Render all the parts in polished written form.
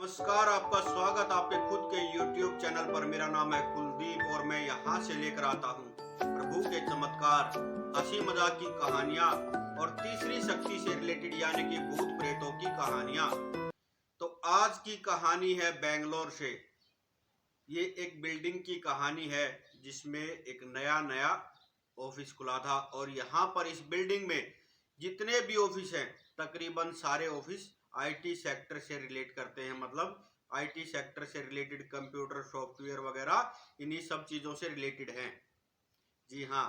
नमस्कार, आपका स्वागत आपके खुद के YouTube चैनल पर। मेरा नाम है कुलदीप और मैं यहाँ से लेकर आता हूँ प्रभु के चमत्कार, हंसी मजाक की कहानियाँ और तीसरी शक्ति से रिलेटेड यानी कि भूत प्रेतों की कहानियाँ। तो आज की कहानी है बेंगलोर से। ये एक बिल्डिंग की कहानी है जिसमें एक नया नया ऑफिस खुला था और यहाँ पर इस बिल्डिंग में जितने भी ऑफिस हैं तकरीबन सारे ऑफिस आईटी सेक्टर से रिलेट करते हैं। मतलब आईटी सेक्टर से रिलेटेड कंप्यूटर सॉफ्टवेयर वगैरह इन्हीं सब चीज़ों से रिलेटेड हैं। जी हाँ,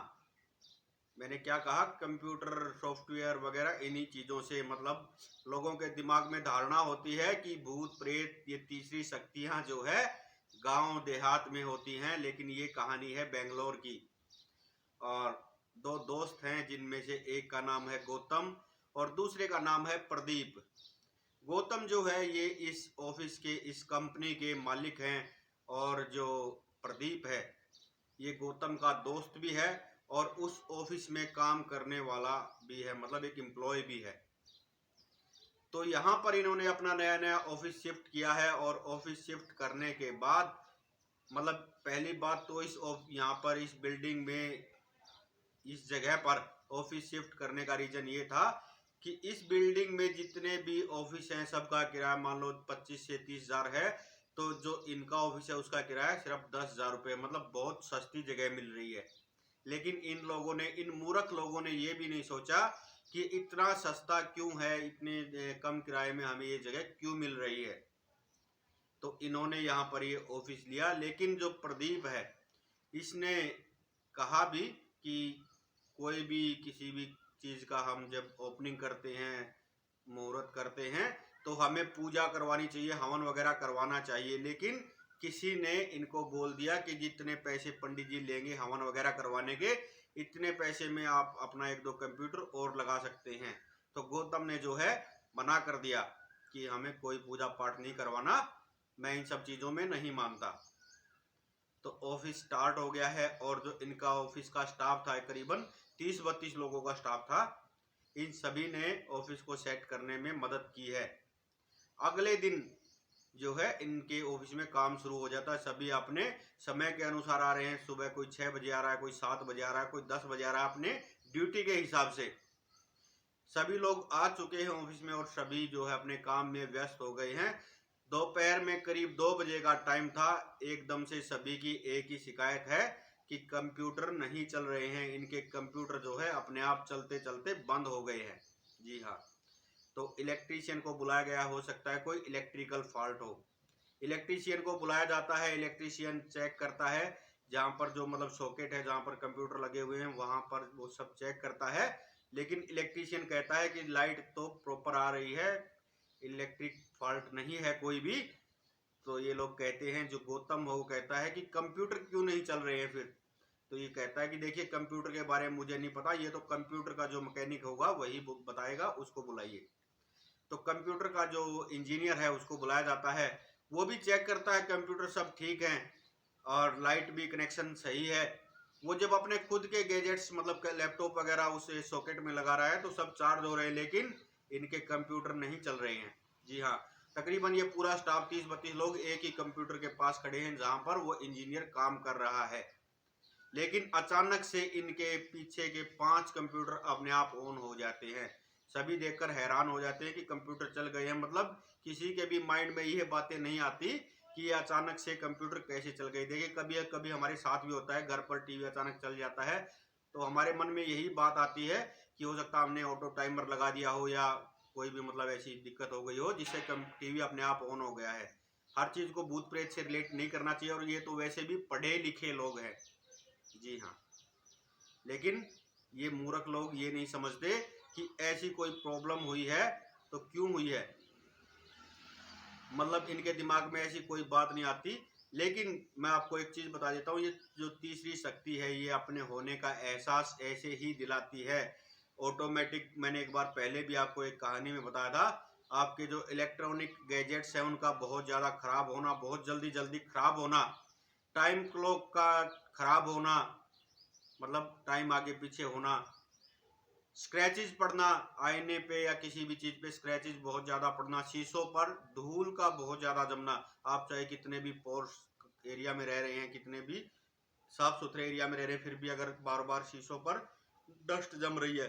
मैंने क्या कहा, कंप्यूटर सॉफ्टवेयर वगैरह इन्हीं चीज़ों से। मतलब लोगों के दिमाग में धारणा होती है कि भूत प्रेत ये तीसरी शक्तियाँ जो है गांव देहात में होती हैं, लेकिन ये कहानी है बेंगलोर की। और दो दोस्त हैं जिनमें से एक का नाम है गौतम और दूसरे का नाम है प्रदीप। गौतम जो है ये इस ऑफिस के इस कंपनी के मालिक हैं और जो प्रदीप है ये गौतम का दोस्त भी है और उस ऑफिस में काम करने वाला भी है, मतलब एक एम्प्लॉय भी है। तो यहाँ पर इन्होंने अपना नया नया ऑफिस शिफ्ट किया है और ऑफिस शिफ्ट करने के बाद मतलब पहली बात तो यहाँ पर इस बिल्डिंग में इस जगह पर ऑफिस शिफ्ट करने का रीजन ये था कि इस बिल्डिंग में जितने भी ऑफिस हैं सबका किराया मान लो 25 से 30 हजार है। तो जो इनका ऑफिस है उसका किराया सिर्फ 10,000 रुपये, मतलब बहुत सस्ती जगह मिल रही है। लेकिन इन मूर्ख लोगों ने ये भी नहीं सोचा कि इतना सस्ता क्यों है, इतने कम किराए में हमें ये जगह क्यों मिल रही है। तो इन्होंने यहाँ पर ये ऑफिस लिया। लेकिन जो प्रदीप है इसने कहा भी कि कोई भी किसी भी चीज़ का हम जब ओपनिंग करते हैं, मुहूर्त करते हैं, तो हमें पूजा करवानी चाहिए, हवन वगैरह करवाना चाहिए। लेकिन किसी ने इनको बोल दिया कि जितने पैसे पंडित जी लेंगे हवन वगैरह करवाने के, इतने पैसे में आप अपना एक दो कंप्यूटर और लगा सकते हैं। तो गौतम ने जो है मना कर दिया कि हमें कोई पूजा पाठ नहीं करवाना, मैं इन सब चीज़ों में नहीं मानता। तो ऑफिस स्टार्ट हो गया है और जो इनका ऑफिस का स्टाफ था करीबन 30-32 लोगों का स्टाफ था। इन सभी ने ऑफिस को सेट करने में मदद की है। अगले दिन जो है इनके ऑफिस में काम शुरू हो जाता है। सभी अपने समय के अनुसार आ रहे हैं। सुबह कोई 6 बजे आ रहा है, कोई 7 बजे आ रहा है, कोई 10 बजे आ रहा है, अपने ड्यूटी के हिसाब से सभी लोग आ चुके हैं ऑफिस में और सभी जो है अपने काम में व्यस्त हो गए हैं। दोपहर में करीब 2 बजे का टाइम था। एकदम से सभी की एक ही शिकायत है कि कंप्यूटर नहीं चल रहे हैं। इनके कंप्यूटर जो है अपने आप चलते चलते बंद हो गए हैं। जी हाँ, तो इलेक्ट्रीशियन को बुलाया गया, हो सकता है कोई इलेक्ट्रिकल फॉल्ट हो। इलेक्ट्रीशियन को बुलाया जाता है, इलेक्ट्रीशियन चेक करता है जहाँ पर जो मतलब सॉकेट है जहाँ पर कंप्यूटर लगे हुए हैं वहाँ पर वो सब चेक करता है। लेकिन इलेक्ट्रीशियन कहता है कि लाइट तो प्रॉपर आ रही है, इलेक्ट्रिक फॉल्ट नहीं है कोई भी। तो ये लोग कहते हैं, जो गौतम हो कहता है कि कंप्यूटर क्यों नहीं चल रहे हैं फिर। तो ये कहता है कि देखिए कंप्यूटर के बारे में मुझे नहीं पता, ये तो कंप्यूटर का जो मैकेनिक होगा वही बताएगा, उसको बुलाइए। तो कंप्यूटर का जो इंजीनियर है उसको बुलाया जाता है। वो भी चेक करता है कंप्यूटर सब ठीक है और लाइट भी कनेक्शन सही है। वो जब अपने खुद के गैजेट्स मतलब लैपटॉप वगैरह उस सॉकेट में लगा रहा है तो सब चार्ज हो रहे हैं, लेकिन इनके कंप्यूटर नहीं चल रहे हैं। जी हाँ, तकरीबन ये पूरा स्टाफ 30-32 लोग एक ही कंप्यूटर के पास खड़े हैं जहां पर वो इंजीनियर काम कर रहा है। लेकिन अचानक से इनके पीछे के 5 कंप्यूटर अपने आप ऑन हो जाते हैं। सभी देखकर हैरान हो जाते हैं कि कंप्यूटर चल गए हैं। मतलब किसी के भी माइंड में ये बातें नहीं आती कि ये अचानक से कंप्यूटर कैसे चल गए। देखिए कभी कभी हमारे साथ भी होता है, घर पर टीवी अचानक चल जाता है तो हमारे मन में यही बात आती है कि हो सकता है हमने ऑटो टाइमर लगा दिया हो या कोई भी मतलब ऐसी दिक्कत हो गई हो जिससे टीवी अपने आप ऑन हो गया है। हर चीज़ को भूत प्रेत से रिलेट नहीं करना चाहिए और ये तो वैसे भी पढ़े लिखे लोग हैं। जी हाँ, लेकिन ये मूर्ख लोग ये नहीं समझते कि ऐसी कोई प्रॉब्लम हुई है तो क्यों हुई है। मतलब इनके दिमाग में ऐसी कोई बात नहीं आती। लेकिन मैं आपको एक चीज बता देता हूँ, ये जो तीसरी शक्ति है ये अपने होने का एहसास ऐसे ही दिलाती है ऑटोमेटिक। मैंने एक बार पहले भी आपको एक कहानी में बताया था, आपके जो इलेक्ट्रॉनिक गैजेट्स हैं उनका बहुत ज़्यादा खराब होना, बहुत जल्दी जल्दी खराब होना, टाइम क्लॉक का खराब होना, मतलब टाइम आगे पीछे होना, स्क्रैचेज पड़ना, आईने पे या किसी भी चीज पे स्क्रैचेज बहुत ज्यादा पड़ना, शीशों पर धूल का बहुत ज्यादा जमना। आप चाहे कितने भी पोर्स एरिया में रह रहे हैं, कितने भी साफ सुथरे एरिया में रह रहे हैं, फिर भी अगर बार बार शीशों पर डस्ट जम रही है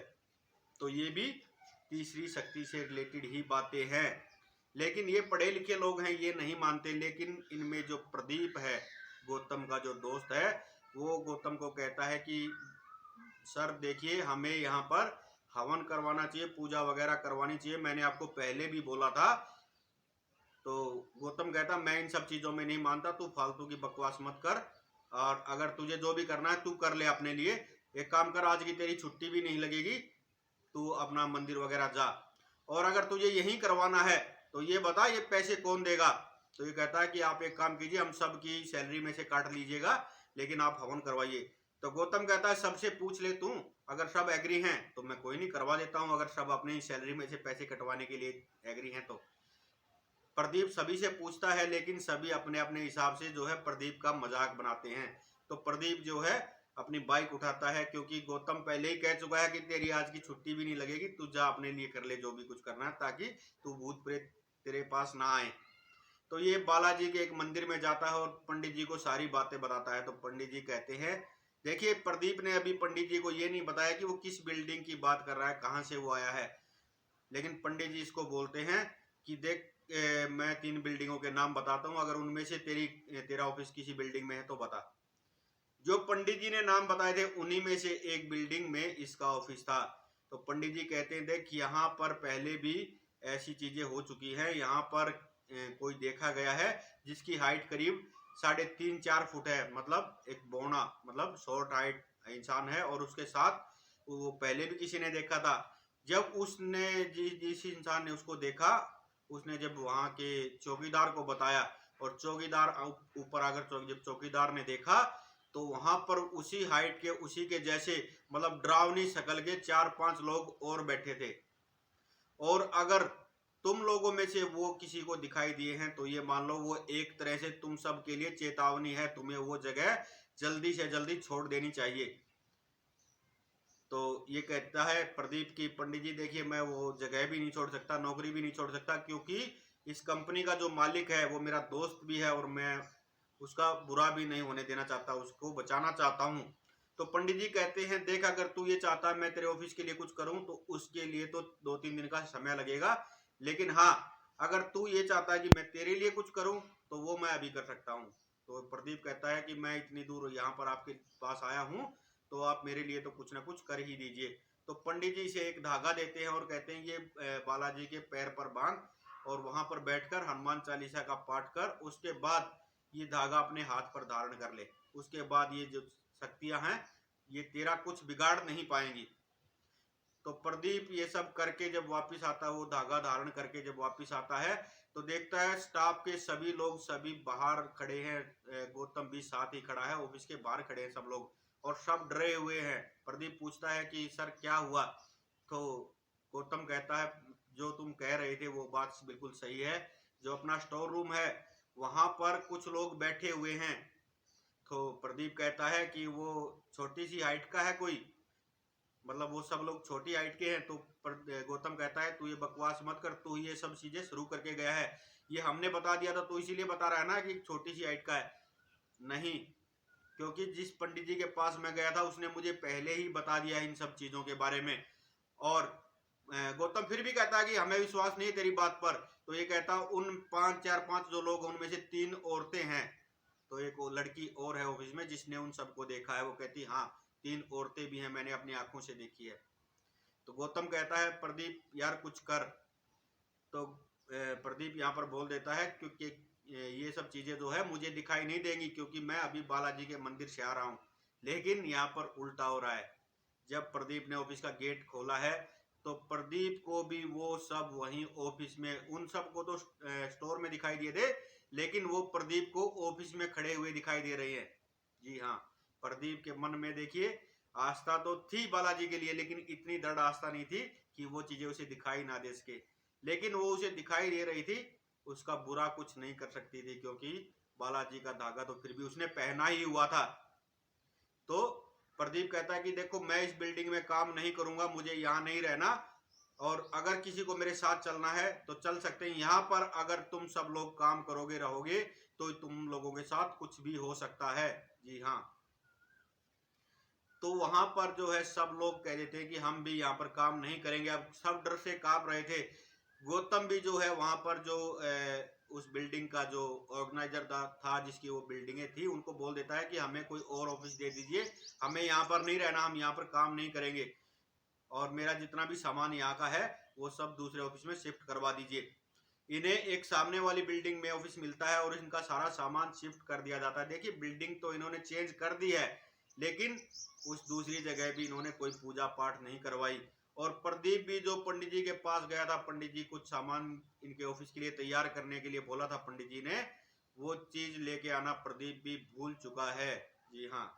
तो ये भी तीसरी शक्ति से रिलेटेड ही बातें हैं। लेकिन ये पढ़े लिखे लोग हैं, ये नहीं मानते। लेकिन इनमें जो प्रदीप है, गौतम का जो दोस्त है, वो गौतम को कहता है कि सर देखिए, हमें यहाँ पर हवन करवाना चाहिए, पूजा वगैरह करवानी चाहिए, मैंने आपको पहले भी बोला था। तो गौतम कहता मैं इन सब चीजों में नहीं मानता, तू फालतू की बकवास मत कर, और अगर तुझे जो भी करना है तू कर ले अपने लिए। एक काम कर, आज की तेरी छुट्टी भी नहीं लगेगी, तू अपना मंदिर वगैरह जा, और अगर तुझे यही करवाना है तो ये बता ये पैसे कौन देगा। तो ये कहता है कि आप एक काम कीजिए, हम सब की सैलरी में से काट लीजिएगा, लेकिन आप हवन करवाइए। तो गौतम कहता है सबसे पूछ ले तू, अगर सब एग्री हैं तो मैं कोई नहीं करवा देता हूँ, अगर सब अपनी सैलरी में से पैसे कटवाने के लिए एग्री हैं तो। प्रदीप सभी से पूछता है, लेकिन सभी अपने अपने हिसाब से जो है प्रदीप का मजाक बनाते हैं। तो प्रदीप जो है अपनी बाइक उठाता है, क्योंकि गौतम पहले ही कह चुका है कि तेरी आज की छुट्टी भी नहीं लगेगी, तू जा अपने लिए कर ले जो भी कुछ करना है, ताकि तू भूत प्रेत तेरे पास ना आए। तो ये बालाजी के एक मंदिर में जाता है और पंडित जी को सारी बातें बताता है। तो पंडित जी कहते हैं, देखिए प्रदीप ने अभी पंडित जी को ये नहीं बताया कि वो किस बिल्डिंग की बात कर रहा है, कहाँ से वो आया है। लेकिन पंडित जी इसको बोलते हैं कि देख, मैं 3 बिल्डिंगों के नाम बताता हूँ, अगर उनमें से तेरा ऑफिस किसी बिल्डिंग में है तो बता। जो पंडित जी ने नाम बताए थे उन्हीं में से एक बिल्डिंग में इसका ऑफिस था। तो पंडित जी कहते हैं, देख यहाँ पर पहले भी ऐसी चीजें हो चुकी हैं, यहाँ पर कोई देखा गया है जिसकी हाइट करीब 3.5-4 फुट है, मतलब एक बौना, मतलब शॉर्ट हाइट इंसान है, और उसके साथ वो पहले भी किसी ने देखा था। जब उसने जिस इंसान ने उसको देखा, उसने जब वहां के चौकीदार को बताया, और चौकीदार ऊपर आकर जब चौकीदार ने देखा तो वहां पर उसी हाइट के, उसी के जैसे, मतलब डरावनी शक्ल के 4-5 लोग और बैठे थे। और अगर तुम लोगों में से वो किसी को दिखाई दिए हैं तो ये मान लो वो एक तरह से तुम सब के लिए चेतावनी है, तुम्हें वो जगह जल्दी से जल्दी छोड़ देनी चाहिए। तो ये कहता है प्रदीप की, पंडित जी देखिए मैं वो जगह भी नहीं छोड़ सकता, नौकरी भी नहीं छोड़ सकता, क्योंकि इस कंपनी का जो मालिक है वो मेरा दोस्त भी है, और मैं उसका बुरा भी नहीं होने देना चाहता, उसको बचाना चाहता हूँ। तो पंडित जी कहते हैं, देख अगर तू ये चाहता है मैं तेरे ऑफिस के लिए कुछ करूँ तो उसके लिए तो 2-3 दिन का समय लगेगा, लेकिन हाँ अगर तू ये चाहता है कि मैं तेरे लिए कुछ करूँ तो वो मैं अभी कर सकता हूँ। तो प्रदीप कहता है कि मैं इतनी दूर यहाँ पर आपके पास आया हूँ, तो आप मेरे लिए तो कुछ ना कुछ कर ही दीजिए। तो पंडित जी इसे एक धागा देते हैं और कहते हैं ये बालाजी के पैर पर बांध, और वहां पर बैठकर हनुमान चालीसा का पाठ कर, उसके बाद ये धागा अपने हाथ पर धारण कर ले, उसके बाद ये जो शक्तियां हैं ये तेरा कुछ बिगाड़ नहीं पाएंगी। तो प्रदीप ये सब करके जब वापस आता है, वो धागा धारण करके जब वापस आता है तो देखता है स्टाफ के सभी लोग सभी बाहर खड़े हैं, गौतम भी साथ ही खड़ा है, ऑफिस के बाहर खड़े हैं सब लोग, और सब डरे हुए हैं। प्रदीप पूछता है कि सर क्या हुआ। तो गौतम कहता है जो तुम कह रहे थे वो बात बिल्कुल सही है, जो अपना स्टोर रूम है वहां पर कुछ लोग बैठे हुए हैं। तो प्रदीप कहता है कि वो छोटी सी हाइट का है कोई, मतलब वो सब लोग छोटी हाइट के हैं। तो गौतम कहता है तू ये बकवास मत कर, तू ये सब चीजें शुरू करके गया है, ये हमने बता दिया था, तो इसीलिए बता रहा है ना कि छोटी सी हाइट का है। नहीं, क्योंकि जिस पंडित जी के पास मैं गया था उसने मुझे पहले ही बता दिया इन सब चीजों के बारे में। और गौतम फिर भी कहता है कि हमें विश्वास नहीं है तेरी बात पर। तो ये कहता उन 5 जो लोग उनमें से 3 औरतें हैं, तो एक लड़की और है ऑफिस में जिसने उन सबको देखा है, वो कहती हाँ 3 औरतें भी हैं, मैंने अपनी आंखों से देखी है। तो गौतम कहता है प्रदीप यार कुछ कर। तो प्रदीप यहाँ पर बोल देता है क्योंकि ये सब चीजें जो है मुझे दिखाई नहीं देंगी, क्योंकि मैं अभी बालाजी के मंदिर से आ रहा हूँ। लेकिन यहाँ पर उल्टा हो रहा है, जब प्रदीप ने ऑफिस का गेट खोला है तो प्रदीप को भी वो सब वहीं ऑफिस में, उन सबको तो स्टोर में दिखाई दिए थे, लेकिन वो प्रदीप को ऑफिस में खड़े हुए दिखाई दे रहे हैं। जी हाँ, प्रदीप के मन में देखिए आस्था तो थी बालाजी के लिए, लेकिन इतनी दृढ़ आस्था नहीं थी कि वो चीजें उसे दिखाई ना दे सके। लेकिन वो उसे दिखाई दे रही थी, उसका बुरा कुछ नहीं कर सकती थी, क्योंकि बालाजी का धागा तो फिर भी उसने पहना ही हुआ था। तो प्रदीप कहता है कि देखो मैं इस बिल्डिंग में काम नहीं करूंगा, मुझे यहाँ नहीं रहना, और अगर किसी को मेरे साथ चलना है तो चल सकते हैं। यहाँ पर अगर तुम सब लोग काम करोगे रहोगे तो तुम लोगों के साथ कुछ भी हो सकता है। जी हाँ, तो वहां पर जो है सब लोग कह देते हैं कि हम भी यहाँ पर काम नहीं करेंगे। अब सब डर से कांप रहे थे। गौतम भी जो है वहां पर जो उस बिल्डिंग का जो ऑर्गेनाइजर था जिसकी वो बिल्डिंगें थी, उनको बोल देता है कि हमें कोई और ऑफिस दे दीजिए, हमें यहाँ पर नहीं रहना, हम यहाँ पर काम नहीं करेंगे, और मेरा जितना भी सामान यहाँ का है वो सब दूसरे ऑफिस में शिफ्ट करवा दीजिए। इन्हें एक सामने वाली बिल्डिंग में ऑफिस मिलता है और इनका सारा सामान शिफ्ट कर दिया जाता है। देखिए बिल्डिंग तो इन्होंने चेंज कर दी है, लेकिन उस दूसरी जगह भी इन्होंने कोई पूजा पाठ नहीं करवाई। और प्रदीप भी जो पंडित जी के पास गया था, पंडित जी कुछ सामान इनके ऑफिस के लिए तैयार करने के लिए बोला था पंडित जी ने, वो चीज लेके आना प्रदीप भी भूल चुका है। जी हाँ,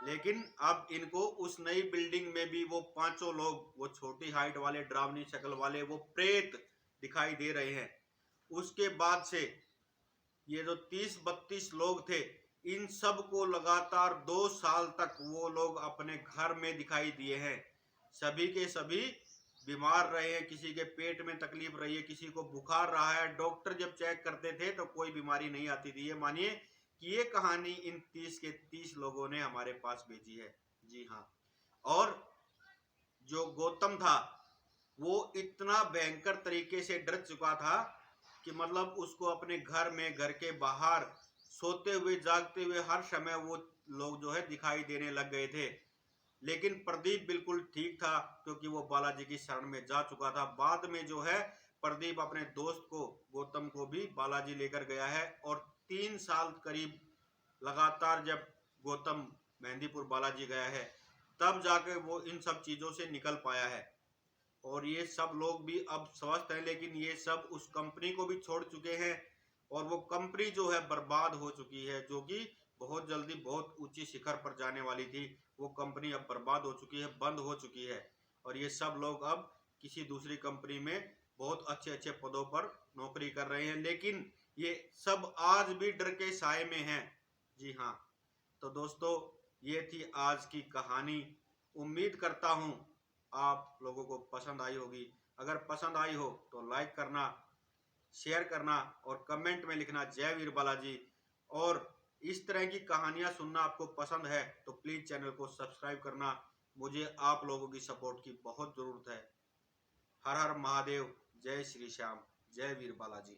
लेकिन अब इनको उस नई बिल्डिंग में भी वो पांचों लोग, वो छोटी हाइट वाले डरावनी शक्ल वाले वो प्रेत दिखाई दे रहे हैं। उसके बाद से ये जो 30-32 लोग थे, इन सब को लगातार 2 साल तक वो लोग अपने घर में दिखाई दिए हैं। सभी के सभी बीमार रहे हैं, किसी के पेट में तकलीफ रही है, किसी को बुखार रहा है। डॉक्टर जब चेक करते थे तो कोई बीमारी नहीं आती थी। ये मानिए कि ये कहानी इन 30 के 30 लोगों ने हमारे पास भेजी है। जी हाँ, और जो गौतम था वो इतना भयंकर तरीके से डर चुका था कि मतलब उसको अपने घर में, घर के बाहर, सोते हुए जागते हुए हर समय वो लोग जो है दिखाई देने लग गए थे। लेकिन प्रदीप बिल्कुल ठीक था क्योंकि वो बालाजी की शरण में जा चुका था। बाद में जो है प्रदीप अपने दोस्त को, गौतम को भी बालाजी लेकर गया है, और 3 साल करीब लगातार जब गौतम मेहंदीपुर बालाजी गया है तब जाकर वो इन सब चीजों से निकल पाया है। और ये सब लोग भी अब स्वस्थ हैं, लेकिन ये सब उस कंपनी को भी छोड़ चुके हैं, और वो कंपनी जो है बर्बाद हो चुकी है, जो कि बहुत जल्दी बहुत ऊंची शिखर पर जाने वाली थी। वो कंपनी अब बर्बाद हो चुकी है, बंद हो चुकी है, और ये सब लोग अब किसी दूसरी कंपनी में बहुत अच्छे अच्छे पदों पर नौकरी कर रहे हैं, लेकिन ये सब आज भी डर के साए में हैं। जी हाँ, तो दोस्तों ये थी आज की कहानी। उम्मीद करता हूँ आप लोगों को पसंद आई होगी। अगर पसंद आई हो तो लाइक करना, शेयर करना और कमेंट में लिखना जय वीर बालाजी। और इस तरह की कहानियां सुनना आपको पसंद है तो प्लीज चैनल को सब्सक्राइब करना। मुझे आप लोगों की सपोर्ट की बहुत जरूरत है। हर हर महादेव, जय श्री श्याम, जय वीर बालाजी।